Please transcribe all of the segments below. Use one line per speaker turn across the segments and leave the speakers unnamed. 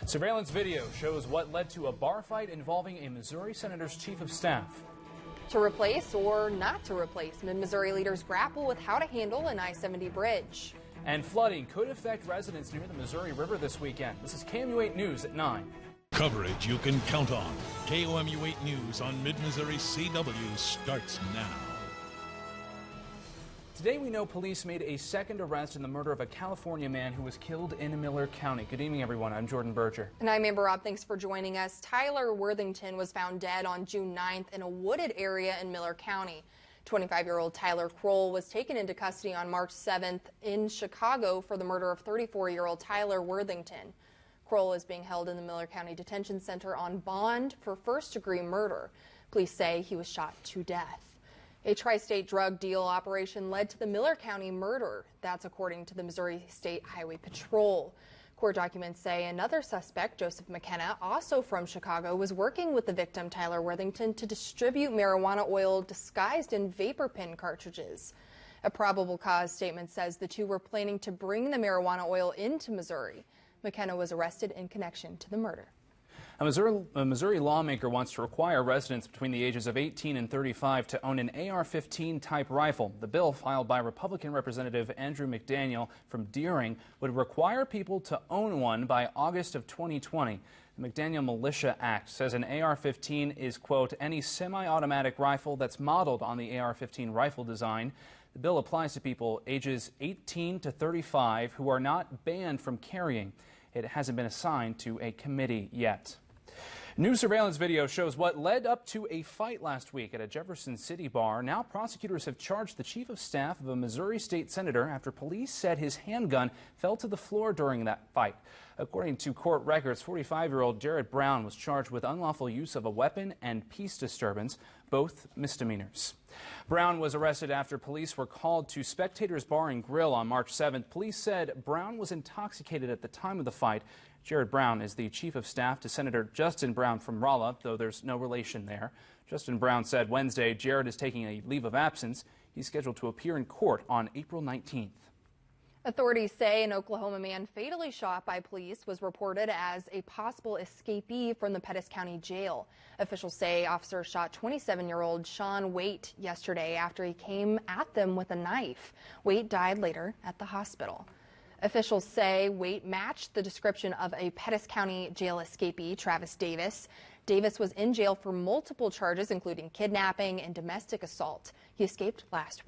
Surveillance video shows what led to a bar fight involving a Missouri senator's chief of staff.
To replace or not to replace, Mid-Missouri leaders grapple with how to handle an I-70 bridge.
And flooding could affect residents near the Missouri River this weekend. This is KOMU8 News at 9.
Coverage you can count on. KOMU8 News on Mid-Missouri CW starts now.
Today we know police made a second arrest in the murder of a California man who was killed in Miller County. Good evening, everyone. I'm Jordan Berger.
And I'm Amber Robb. Thanks for joining us. Tyler Worthington was found dead on June 9th in a wooded area in Miller County. 25-year-old Tyler Kroll was taken into custody on March 7th in Chicago for the murder of 34-year-old Tyler Worthington. Kroll is being held in the Miller County Detention Center on bond for first-degree murder. Police say he was shot to death. A tri-state drug deal operation led to the Miller County murder. That's according to the Missouri State Highway Patrol. Court documents say another suspect, Joseph McKenna, also from Chicago, was working with the victim, Tyler Worthington, to distribute marijuana oil disguised in vapor pen cartridges. A probable cause statement says the two were planning to bring the marijuana oil into Missouri. McKenna was arrested in connection to the murder.
A Missouri lawmaker wants to require residents between the ages of 18 and 35 to own an AR-15 type rifle. The bill, filed by Republican Representative Andrew McDaniel from Deering, would require people to own one by August of 2020. The McDaniel Militia Act says an AR-15 is, quote, any semi-automatic rifle that's modeled on the AR-15 rifle design. The bill applies to people ages 18 to 35 who are not banned from carrying. It hasn't been assigned to a committee yet. New surveillance video shows what led up to a fight last week at a Jefferson City bar. Now prosecutors have charged the chief of staff of a Missouri state senator after police said his handgun fell to the floor during that fight. According to court records, 45-year-old Jared Brown was charged with unlawful use of a weapon and peace disturbance, both misdemeanors. Brown was arrested after police were called to Spectators Bar and Grill on March 7th. Police said Brown was intoxicated at the time of the fight. Jared Brown is the chief of staff to Senator Justin Brown from Rolla, though there's no relation there. Justin Brown said Wednesday Jared is taking a leave of absence. He's scheduled to appear in court on April 19th.
Authorities say an Oklahoma man fatally shot by police was reported as a possible escapee from the Pettis County Jail. Officials say officers shot 27-year-old Sean Waite yesterday after he came at them with a knife. Waite died later at the hospital. Officials say Waite matched the description of a Pettis County Jail escapee, Travis Davis. Davis was in jail for multiple charges, including kidnapping and domestic assault. He escaped last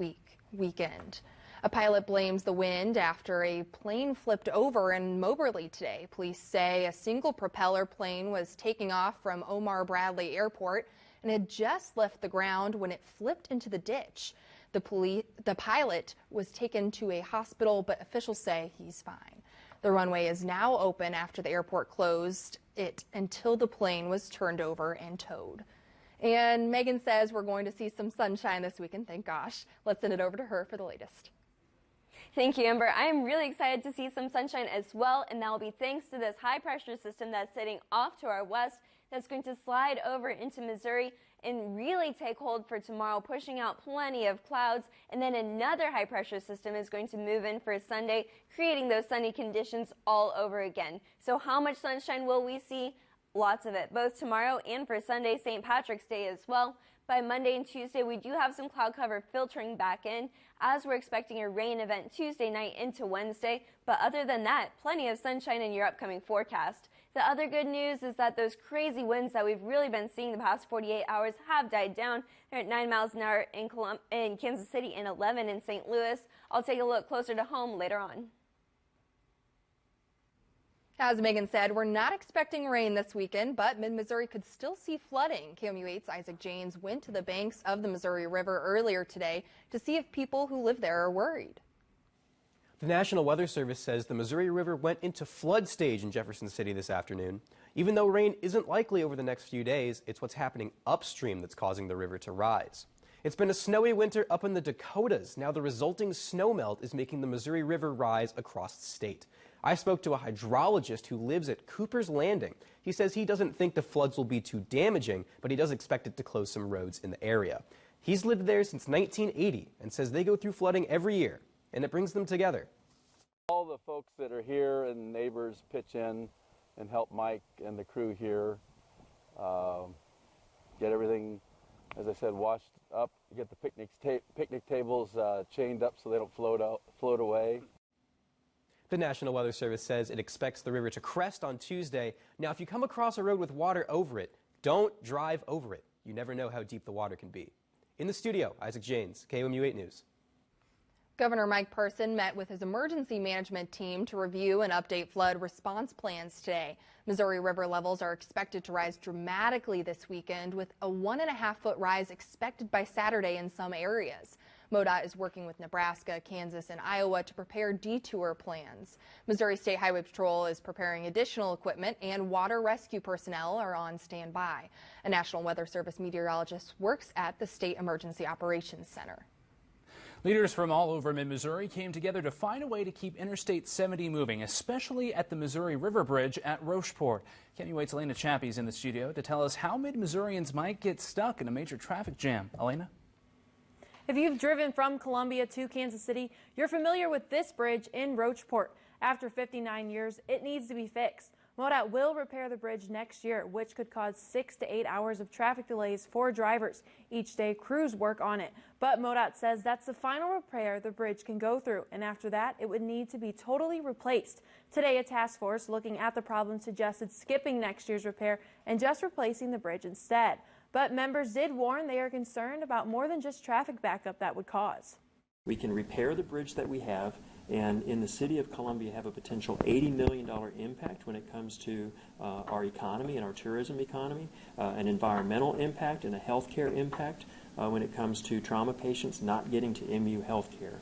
weekend. A pilot blames the wind after a plane flipped over in Moberly today. Police say a single propeller plane was taking off from Omar Bradley Airport and had just left the ground when it flipped into the ditch. The pilot was taken to a hospital, but officials say he's fine. The runway is now open after the airport closed it until the plane was turned over and towed. And Megan says we're going to see some sunshine this weekend, thank gosh. Let's send it over to her for the latest.
Thank you, Amber. I am really excited to see some sunshine as well, and that will be thanks to this high-pressure system that's sitting off to our west that's going to slide over into Missouri and really take hold for tomorrow, pushing out plenty of clouds. And then another high-pressure system is going to move in for Sunday, creating those sunny conditions all over again. So how much sunshine will we see? Lots of it, both tomorrow and for Sunday, St. Patrick's Day as well. By Monday and Tuesday, we do have some cloud cover filtering back in, as we're expecting a rain event Tuesday night into Wednesday. But other than that, plenty of sunshine in your upcoming forecast. The other good news is that those crazy winds that we've really been seeing the past 48 hours have died down. They're at 9 miles an hour in Kansas City and 11 in St. Louis. I'll take a look closer to home later on.
As Megan said, we're not expecting rain this weekend, but mid-Missouri could still see flooding. KOMU8's Isaac Janes went to the banks of the Missouri River earlier today to see if people who live there are worried.
The National Weather Service says the Missouri River went into flood stage in Jefferson City this afternoon. Even though rain isn't likely over the next few days, it's what's happening upstream that's causing the river to rise. It's been a snowy winter up in the Dakotas. Now the resulting snowmelt is making the Missouri River rise across the state. I spoke to a hydrologist who lives at Cooper's Landing. He says he doesn't think the floods will be too damaging, but he does expect it to close some roads in the area. He's lived there since 1980 and says they go through flooding every year, and it brings them together.
All the folks that are here and neighbors pitch in and help Mike and the crew here get everything, as I said, washed up, get the picnic tables chained up so they don't float away.
The National Weather Service says it expects the river to crest on Tuesday. Now, if you come across a road with water over it, don't drive over it. You never know how deep the water can be. In the studio, Isaac Janes, KOMU 8 News.
Governor Mike Parson met with his emergency management team to review and update flood response plans today. Missouri River levels are expected to rise dramatically this weekend, with a 1.5-foot rise expected by Saturday in some areas. MoDOT is working with Nebraska, Kansas, and Iowa to prepare detour plans. Missouri State Highway Patrol is preparing additional equipment, and water rescue personnel are on standby. A National Weather Service meteorologist works at the State Emergency Operations Center.
Leaders from all over mid-Missouri came together to find a way to keep Interstate 70 moving, especially at the Missouri River Bridge at Rocheport. KOMU 8's Elena Chappie is in the studio to tell us how mid-Missourians might get stuck in a major traffic jam. Elena?
If you've driven from Columbia to Kansas City, you're familiar with this bridge in Rocheport. After 59 years, it needs to be fixed. MoDOT will repair the bridge next year, which could cause 6 to 8 hours of traffic delays for drivers. Each day, crews work on it. But MoDOT says that's the final repair the bridge can go through, and after that, it would need to be totally replaced. Today, a task force looking at the problem suggested skipping next year's repair and just replacing the bridge instead. But members did warn they are concerned about more than just traffic backup that would cause.
We can repair the bridge that we have, and in the city of Columbia have a potential $80 million impact when it comes to our economy and our tourism economy, an environmental impact and a healthcare impact when it comes to trauma patients not getting to MU healthcare.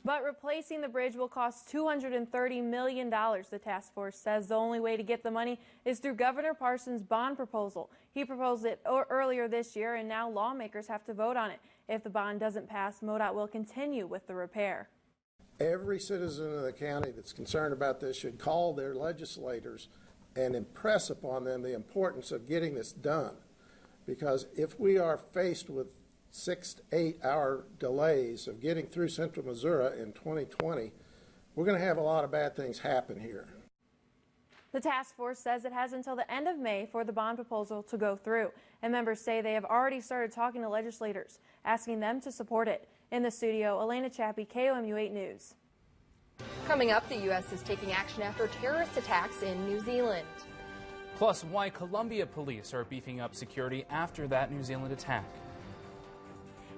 But replacing the bridge will cost $230 million. The task force says the only way to get the money is through Governor Parson's bond proposal. He proposed it earlier this year, and now lawmakers have to vote on it. If the bond doesn't pass, MoDOT will continue with the repair.
Every citizen of the county that's concerned about this should call their legislators and impress upon them the importance of getting this done. Because if we are faced with 6 to 8 hour delays of getting through central Missouri in 2020, we're going to have a lot of bad things happen here.
The task force says it has until the end of May for the bond proposal to go through, and members say they have already started talking to legislators, asking them to support it. In the studio, Elena Chappie, KOMU 8 News.
Coming up, the U.S. is taking action after terrorist attacks in New Zealand.
Plus, why Columbia police are beefing up security after that New Zealand attack.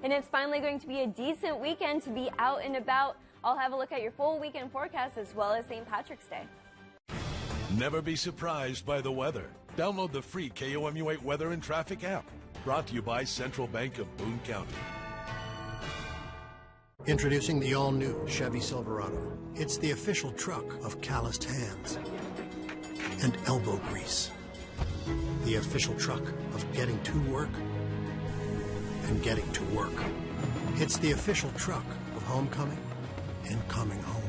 And it's finally going to be a decent weekend to be out and about. I'll have a look at your full weekend forecast as well as St. Patrick's Day.
Never be surprised by the weather. Download the free KOMU 8 Weather and Traffic app. Brought to you by Central Bank of Boone County.
Introducing the all-new Chevy Silverado. It's the official truck of calloused hands and elbow grease. The official truck of getting to work and getting to work. It's the official truck of homecoming and coming home.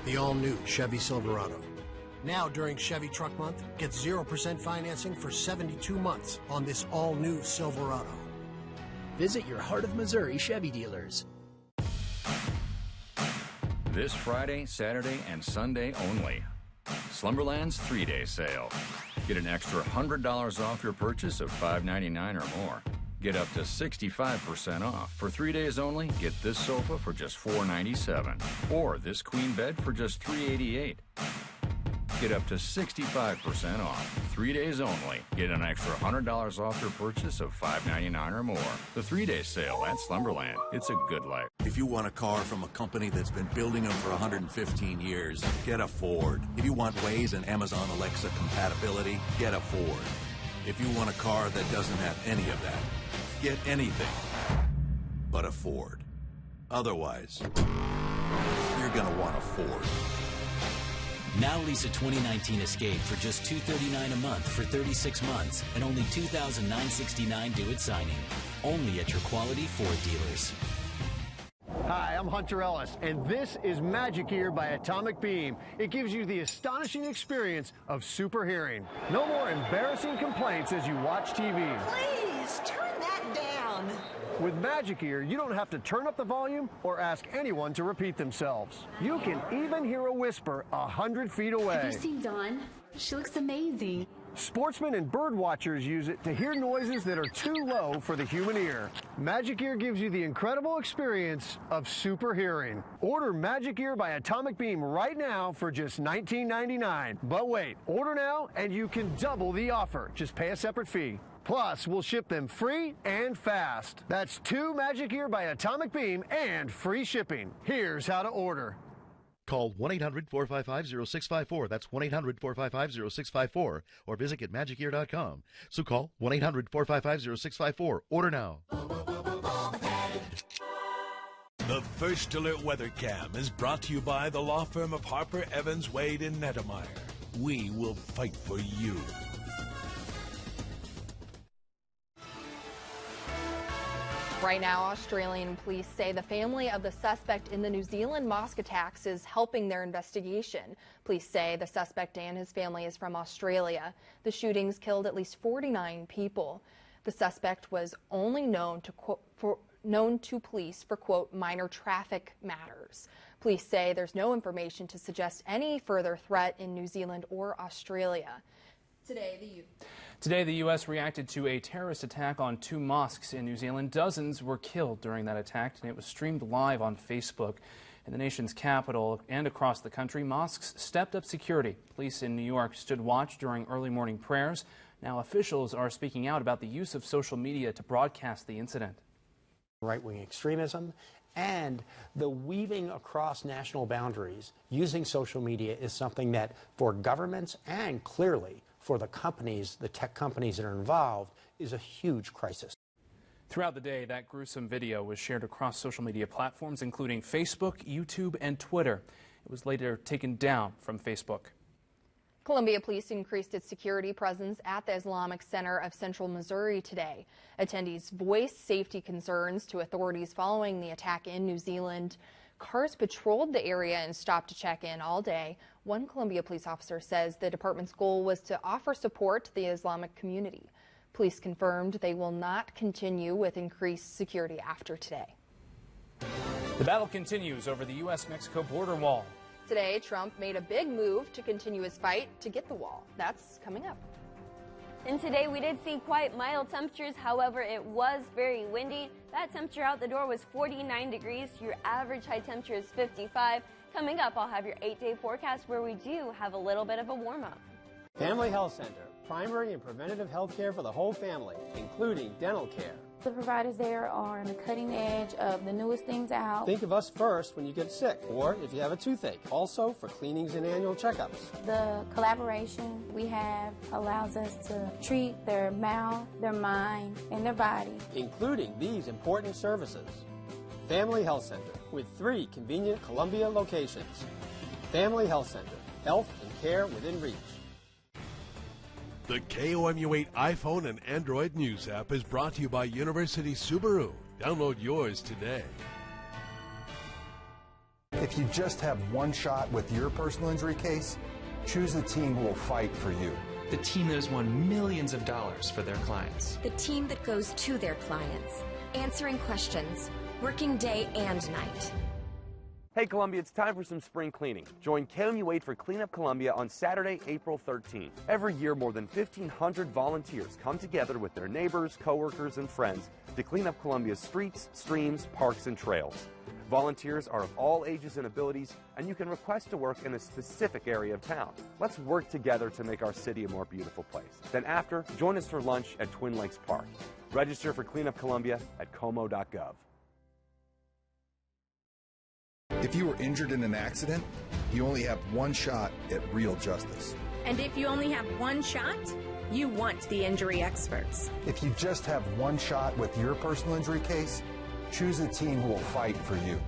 The all-new Chevy Silverado. Now during Chevy Truck Month, get 0% financing for 72 months on this all-new Silverado.
Visit your Heart of Missouri Chevy dealers.
This Friday, Saturday, and Sunday only. Slumberland's 3-day sale. Get an extra $100 off your purchase of $5.99 or more. Get up to 65% off. For 3 days only, get this sofa for just $4.97 or this queen bed for just $3.88. Get up to 65% off. 3 days only. Get an extra $100 off your purchase of $5.99 or more. The 3-day sale at Slumberland. It's a good life.
If you want a car from a company that's been building them for 115 years, get a Ford. If you want Waze and Amazon Alexa compatibility, get a Ford. If you want a car that doesn't have any of that, get anything but a Ford. Otherwise, you're going to want a Ford.
Now lease a 2019 Escape for just $239 a month for 36 months and only $2,969 due at signing. Only at your quality Ford dealers.
Hi, I'm Hunter Ellis, and this is Magic Ear by Atomic Beam. It gives you the astonishing experience of super hearing. No more embarrassing complaints as you watch TV.
Please, turn that down.
With Magic Ear, you don't have to turn up the volume or ask anyone to repeat themselves. You can even hear a whisper 100 feet away.
Have you seen Dawn? She looks amazing.
Sportsmen and bird watchers use it to hear noises that are too low for the human ear. Magic Ear gives you the incredible experience of super hearing. Order Magic Ear by Atomic Beam right now for just $19.99. But wait, order now and you can double the offer. Just pay a separate fee. Plus, we'll ship them free and fast. That's 2 Magic Ear by Atomic Beam and free shipping. Here's how to order.
Call 1-800-455-0654. That's 1-800-455-0654. Or visit getmagicear.com. So call 1-800-455-0654. Order now.
The First Alert Weather Cam is brought to you by the law firm of Harper, Evans, Wade, and Nettemeyer. We will fight for you.
Right now, Australian police say the family of the suspect in the New Zealand mosque attacks is helping their investigation. Police say the suspect and his family is from Australia. The shootings killed at least 49 people. The suspect was only known to police for, quote, minor traffic matters. Police say there's no information to suggest any further threat in New Zealand or Australia.
Today, the U.S. reacted to a terrorist attack on 2 mosques in New Zealand. Dozens were killed during that attack, and it was streamed live on Facebook. In the nation's capital and across the country, mosques stepped up security. Police in New York stood watch during early morning prayers. Now officials are speaking out about the use of social media to broadcast the incident.
Right-wing extremism and the weaving across national boundaries using social media is something that for governments and clearly for the companies, the tech companies that are involved, is a huge crisis.
Throughout the day, that gruesome video was shared across social media platforms, including Facebook, YouTube, and Twitter. It was later taken down from Facebook.
Columbia Police increased its security presence at the Islamic Center of Central Missouri today. Attendees voiced safety concerns to authorities following the attack in New Zealand. Cars patrolled the area and stopped to check in all day. One Columbia police officer says the department's goal was to offer support to the Islamic community. Police confirmed they will not continue with increased security after today.
The battle continues over the U.S.-Mexico border wall.
Today, Trump made a big move to continue his fight to get the wall. That's coming up.
And today we did see quite mild temperatures. However, it was very windy. That temperature out the door was 49 degrees. Your average high temperature is 55. Coming up, I'll have your 8-day forecast where we do have a little bit of a warm-up.
Family Health Center, primary and preventative health care for the whole family, including dental care.
The providers there are on the cutting edge of the newest things out.
Think of us first when you get sick or if you have a toothache. Also for cleanings and annual checkups.
The collaboration we have allows us to treat their mouth, their mind, and their body.
Including these important services. Family Health Center with 3 convenient Columbia locations. Family Health Center, health and care within reach.
The KOMU8 iPhone and Android News app is brought to you by University Subaru. Download yours today.
If you just have one shot with your personal injury case, choose the team who will fight for you.
The team that has won millions of dollars for their clients.
The team that goes to their clients, answering questions, working day and night.
Hey Columbia, it's time for some spring cleaning. Join KOMU8 for Clean Up Columbia on Saturday, April 13th. Every year, more than 1,500 volunteers come together with their neighbors, coworkers, and friends to clean up Columbia's streets, streams, parks, and trails. Volunteers are of all ages and abilities, and you can request to work in a specific area of town. Let's work together to make our city a more beautiful place. Then after, join us for lunch at Twin Lakes Park. Register for Clean Up Columbia at como.gov.
If you were injured in an accident, you only have one shot at real justice.
And if you only have one shot, you want the injury experts.
If you just have one shot with your personal injury case, choose the team who will fight for you.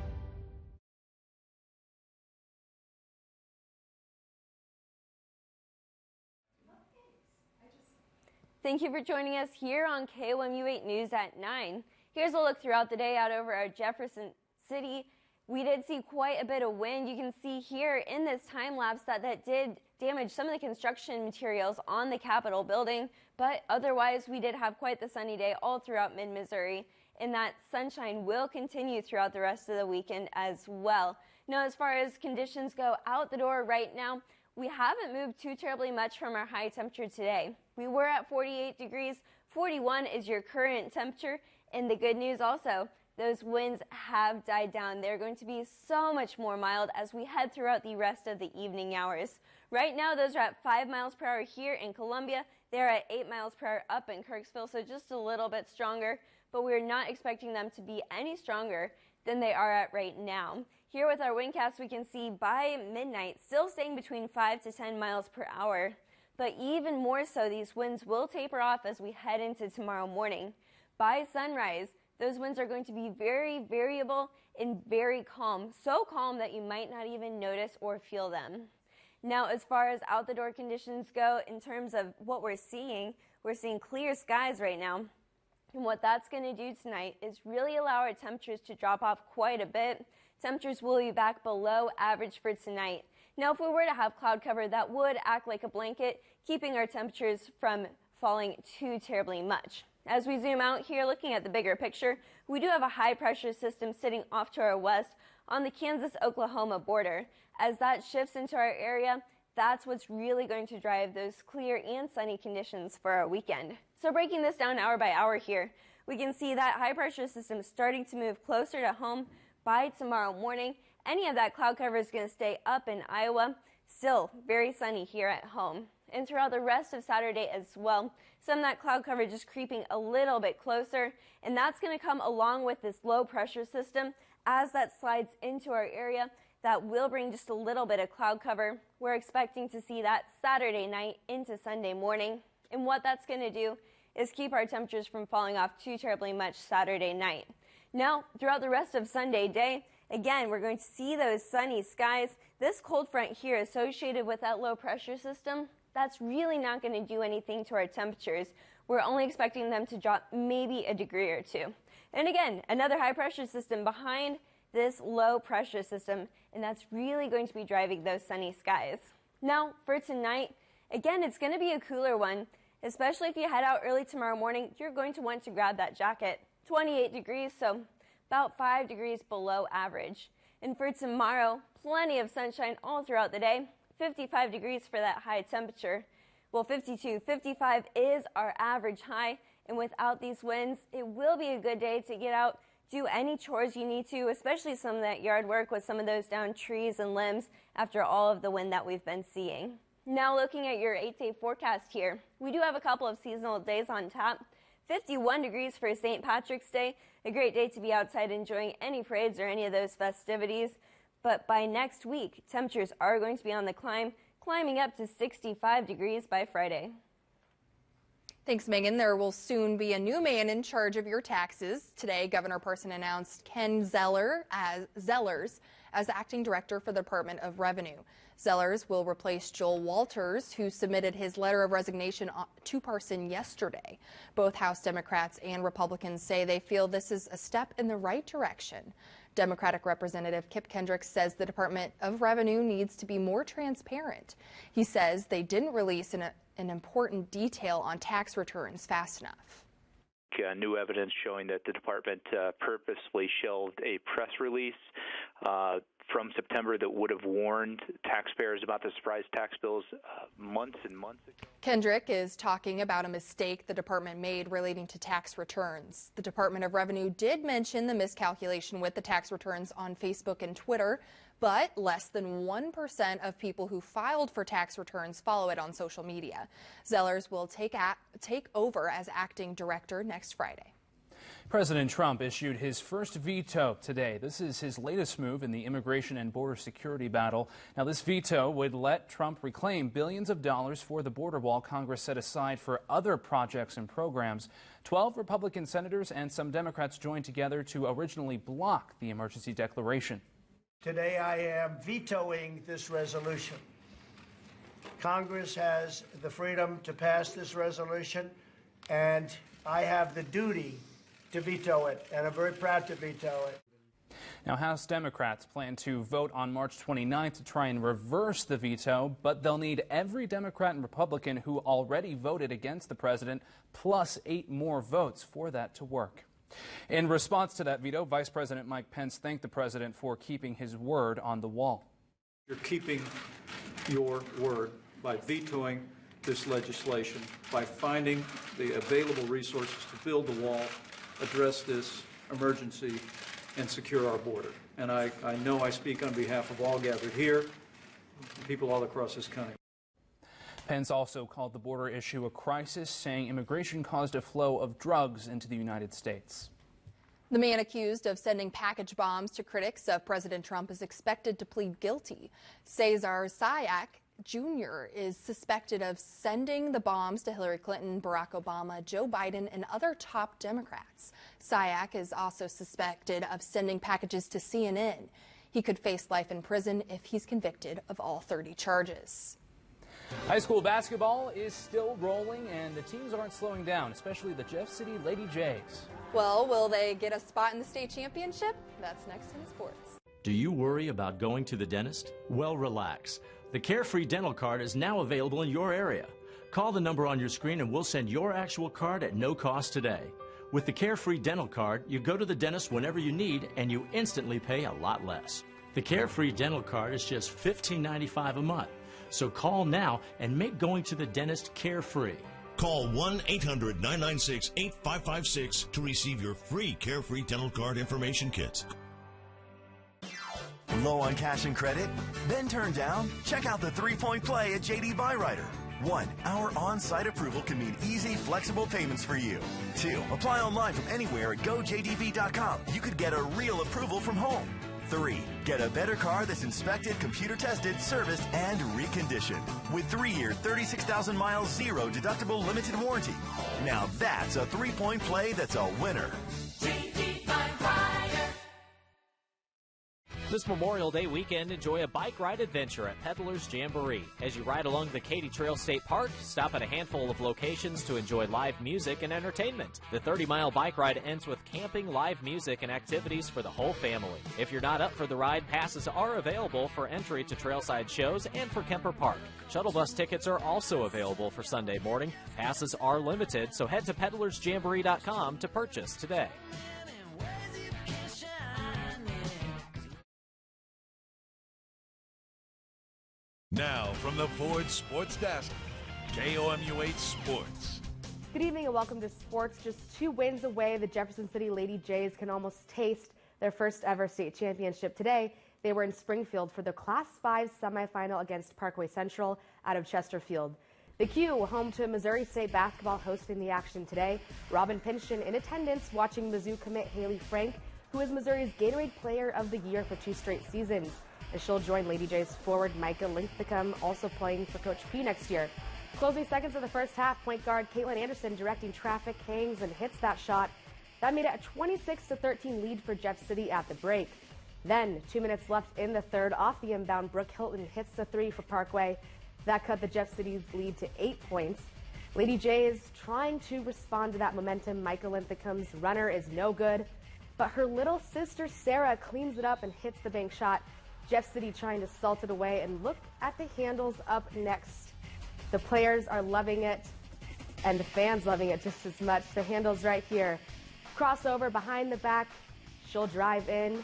Thank you for joining us here on KOMU8 News at 9. Here's a look throughout the day out over our Jefferson City. We did see quite a bit of wind. You can see here in this time lapse that did damage some of the construction materials on the Capitol building, but otherwise we did have quite the sunny day all throughout mid-Missouri. and that sunshine will continue throughout the rest of the weekend as well. Now, as far as conditions go out the door right now, we haven't moved too terribly much from our high temperature today. We were at 48 degrees. 41 is your current temperature. And the good news also, those winds have died down. They're going to be so much more mild as we head throughout the rest of the evening hours. Right now, those are at 5 miles per hour here in Columbia. They're at 8 miles per hour up in Kirksville, so just a little bit stronger. But we're not expecting them to be any stronger than they are at right now. Here with our windcast, we can see by midnight still staying between 5 to 10 miles per hour. But even more so, these winds will taper off as we head into tomorrow morning. By sunrise, those winds are going to be very variable and very calm. So calm that you might not even notice or feel them. Now, as far as out the door conditions go, in terms of what we're seeing clear skies right now. And what that's going to do tonight is really allow our temperatures to drop off quite a bit. Temperatures will be back below average for tonight. Now, if we were to have cloud cover, that would act like a blanket, keeping our temperatures from falling too terribly much. As we zoom out here, looking at the bigger picture, we do have a high pressure system sitting off to our west on the Kansas-Oklahoma border. As that shifts into our area, that's what's really going to drive those clear and sunny conditions for our weekend. So breaking this down hour by hour here, we can see that high pressure system starting to move closer to home by tomorrow morning. Any of that cloud cover is going to stay up in Iowa. Still very sunny here at home. And throughout the rest of Saturday as well, some of that cloud cover just creeping a little bit closer. And that's going to come along with this low pressure system as that slides into our area. That will bring just a little bit of cloud cover. We're expecting to see that Saturday night into Sunday morning. And what that's going to do is keep our temperatures from falling off too terribly much Saturday night. Now, throughout the rest of Sunday day, again, we're going to see those sunny skies. This cold front here associated with that low pressure system, that's really not going to do anything to our temperatures. We're only expecting them to drop maybe a degree or two. And again, another high pressure system behind this low pressure system, and that's really going to be driving those sunny skies. Now, for tonight, again, it's going to be a cooler one, especially if you head out early tomorrow morning. You're going to want to grab that jacket. 28 degrees, so about 5 degrees below average. And for tomorrow, plenty of sunshine all throughout the day. 55 degrees for that high temperature. Well, 52, 55 is our average high, and without these winds, it will be a good day to get out, do any chores you need to, especially some of that yard work with some of those downed trees and limbs after all of the wind that we've been seeing. Now looking at your 8-day forecast here, we do have a couple of seasonal days on tap. 51 degrees for St. Patrick's Day, a great day to be outside enjoying any parades or any of those festivities. But by next week, temperatures are going to be on the climb, climbing up to 65 degrees by Friday.
Thanks, Megan. There will soon be a new man in charge of your taxes. Today, Governor Parson announced Ken Zellers as acting director for the Department of Revenue. Zellers will replace Joel Walters, who submitted his letter of resignation to Parson yesterday. Both House Democrats and Republicans say they feel this is a step in the right direction. Democratic Representative Kip Kendricks says the Department of Revenue needs to be more transparent. He says they didn't release an important detail on tax returns fast enough.
New evidence showing that the department purposely shelved a press release from September that would have warned taxpayers about the surprise tax bills months and months ago.
Kendrick is talking about a mistake the department made relating to tax returns. The Department of Revenue did mention the miscalculation with the tax returns on Facebook and Twitter, but less than 1% of people who filed for tax returns follow it on social media. Zellers will take over as acting director next Friday.
President Trump issued his first veto today. This is his latest move in the immigration and border security battle. Now, this veto would let Trump reclaim billions of dollars for the border wall Congress set aside for other projects and programs. 12 Republican senators and some Democrats joined together to originally block the emergency declaration.
Today I am vetoing this resolution. Congress has the freedom to pass this resolution, and I have the duty to veto it, and I'm very proud to veto it.
Now, House Democrats plan to vote on March 29th to try and reverse the veto, but they'll need every Democrat and Republican who already voted against the president, plus 8 more votes for that to work. In response to that veto, Vice President Mike Pence thanked the president for keeping his word on the wall.
You're keeping your word by vetoing this legislation, by finding the available resources to build the wall, address this emergency, and secure our border. And I know I speak on behalf of all gathered here, people all across this country.
Pence also called the border issue a crisis, saying immigration caused a flow of drugs into the United States.
The man accused of sending package bombs to critics of President Trump is expected to plead guilty. Cesar Sayak Jr. is suspected of sending the bombs to Hillary Clinton, Barack Obama, Joe Biden, and other top Democrats. Sayak is also suspected of sending packages to CNN. He could face life in prison if he's convicted of all 30 charges.
High school basketball is still rolling, and the teams aren't slowing down, especially the Jeff City Lady Jays.
Well, will they get a spot in the state championship? That's next in sports.
Do you worry about going to the dentist? Well, relax. The Carefree Dental Card is now available in your area. Call the number on your screen and we'll send your actual card at no cost today. With the Carefree Dental Card, you go to the dentist whenever you need and you instantly pay a lot less. The Carefree Dental Card is just $15.95 a month. So call now and make going to the dentist carefree.
Call 1-800-996-8556 to receive your free Carefree Dental Card information kit.
Low on cash and credit? Then turn down? Check out the 3-point play at JD Buyrider. 1. Our on-site approval can mean easy, flexible payments for you. 2. Apply online from anywhere at gojdv.com. You could get a real approval from home. 3. Get a better car that's inspected, computer tested, serviced, and reconditioned. With 3-year, 36,000 miles, 0 deductible limited warranty. Now that's a 3-point play that's a winner.
JD Buyrider.
This Memorial Day weekend, enjoy a bike ride adventure at Peddler's Jamboree. As you ride along the Katy Trail State Park, stop at a handful of locations to enjoy live music and entertainment. The 30-mile bike ride ends with camping, live music, and activities for the whole family. If you're not up for the ride, passes are available for entry to trailside shows and for Kemper Park. Shuttle bus tickets are also available for Sunday morning. Passes are limited, so head to peddlersjamboree.com to purchase today.
Now, from the Ford Sports Desk, KOMU8 Sports.
Good evening and welcome to sports. Just 2 wins away, the Jefferson City Lady Jays can almost taste their first ever state championship. Today, they were in Springfield for the Class 5 semifinal against Parkway Central out of Chesterfield. The Q, home to Missouri State basketball, hosting the action today. Robin Pynchon in attendance watching Mizzou commit Haley Frank, who is Missouri's Gatorade Player of the Year for 2 straight seasons. As she'll join Lady Jays forward Micah Linthicum, also playing for Coach P next year. Closing seconds of the first half, point guard Caitlin Anderson directing traffic, hangs and hits that shot. That made it a 26-13 lead for Jeff City at the break. Then, 2 minutes left in the third, off the inbound, Brooke Hilton hits the 3 for Parkway. That cut the Jeff City's lead to 8 points. Lady Jays trying to respond to that momentum. Micah Linthicum's runner is no good, but her little sister Sarah cleans it up and hits the bank shot. Jeff City trying to salt it away, and look at the handles up next. The players are loving it, and the fans loving it just as much. The handles right here. Crossover behind the back. She'll drive in,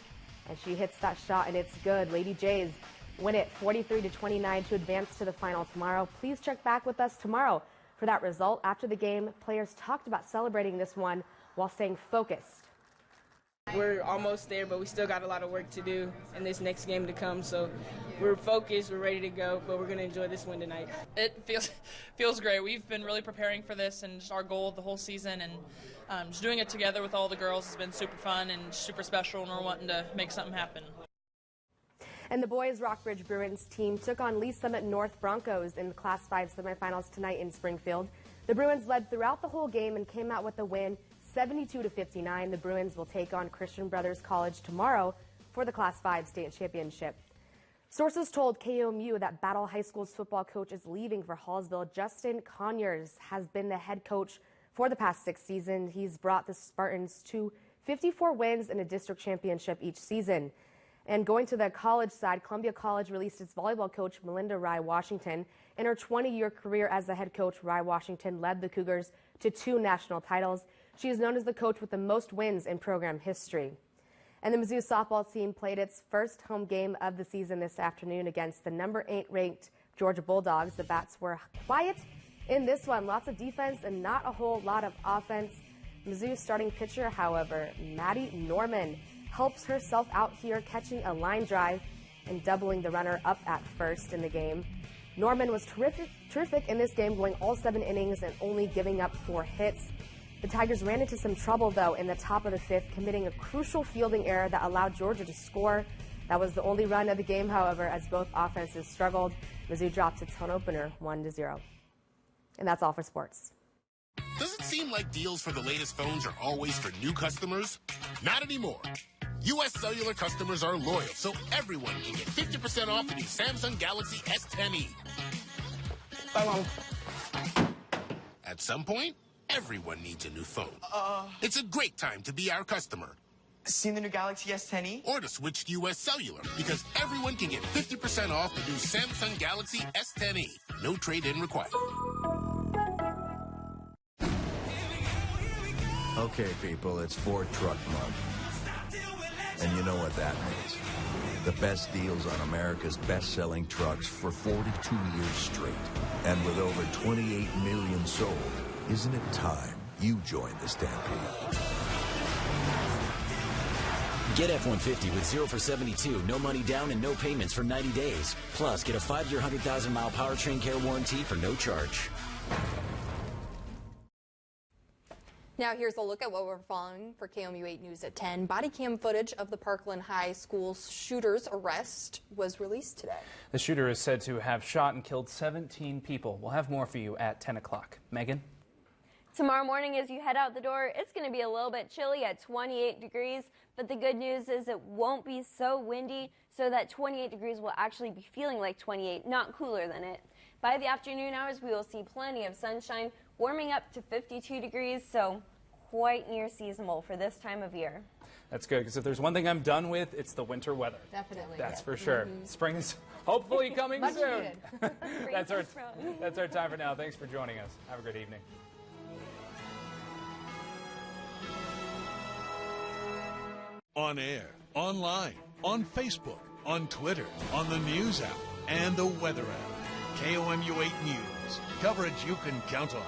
and she hits that shot, and it's good. Lady Jays win it 43-29 to advance to the final tomorrow. Please check back with us tomorrow for that result. After the game, players talked about celebrating this one while staying focused.
We're almost there, but we still got a lot of work to do in this next game to come. So we're focused, we're ready to go, but we're going to enjoy this win tonight.
It feels great. We've been really preparing for this, and just our goal the whole season, and just doing it together with all the girls has been super fun and super special, and we're wanting to make something happen.
And the boys' Rockbridge Bruins team took on Lee Summit North Broncos in the Class 5 semifinals tonight in Springfield. The Bruins led throughout the whole game and came out with a win, 72-59. The Bruins will take on Christian Brothers College tomorrow for the Class 5 state championship. Sources told KOMU that Battle High School's football coach is leaving for Hallsville. Justin Conyers has been the head coach for the past 6 seasons. He's brought the Spartans to 54 wins and a district championship each season. And going to the college side, Columbia College released its volleyball coach, Melinda Rye Washington. In her 20-year career as the head coach, Rye Washington led the Cougars to 2 national titles. She is known as the coach with the most wins in program history. And the Mizzou softball team played its first home game of the season this afternoon against the number 8 ranked Georgia Bulldogs. The Bats were quiet in this one. Lots of defense and not a whole lot of offense. Mizzou's starting pitcher, however, Maddie Norman, helps herself out here, catching a line drive and doubling the runner up at first in the game. Norman was terrific in this game, going all 7 innings and only giving up 4 hits. The Tigers ran into some trouble, though, in the top of the 5th, committing a crucial fielding error that allowed Georgia to score. That was the only run of the game, however, as both offenses struggled. Mizzou dropped its home opener 1-0. And that's all for sports.
Does it seem like deals for the latest phones are always for new customers? Not anymore. U.S. Cellular customers are loyal, so everyone can get 50% off the new Samsung Galaxy S10e.
Bye, Mom.
At some point, everyone needs a new phone. It's a great time to be our customer.
Seen the new Galaxy S10e?
Or to switch to U.S. Cellular, because everyone can get 50% off the new Samsung Galaxy S10e. No trade-in required.
Okay, people, it's Ford Truck Month. And you know what that means. The best deals on America's best-selling trucks for 42 years straight. And with over 28 million sold, isn't it time you joined the stampede?
Get F-150 with 0 for 72, no money down and no payments for 90 days. Plus, get a 5-year, 100,000-mile powertrain care warranty for no charge.
Now here's a look at what we're following for KOMU 8 News at 10. Body cam footage of the Parkland High School shooter's arrest was released today.
The shooter is said to have shot and killed 17 people. We'll have more for you at 10 o'clock. Megan?
Tomorrow morning as you head out the door, it's going to be a little bit chilly at 28 degrees, but the good news is it won't be so windy, so that 28 degrees will actually be feeling like 28, not cooler than it. By the afternoon hours, we will see plenty of sunshine, warming up to 52 degrees, so quite near seasonal for this time of year.
That's good, because if there's one thing I'm done with, it's the winter weather.
Definitely.
That's for sure. Spring is hopefully coming soon. That's our time for now. Thanks for joining us. Have a great evening.
On air, online, on Facebook, on Twitter, on the news app, and the weather app. KOMU 8 News. Coverage you can count on.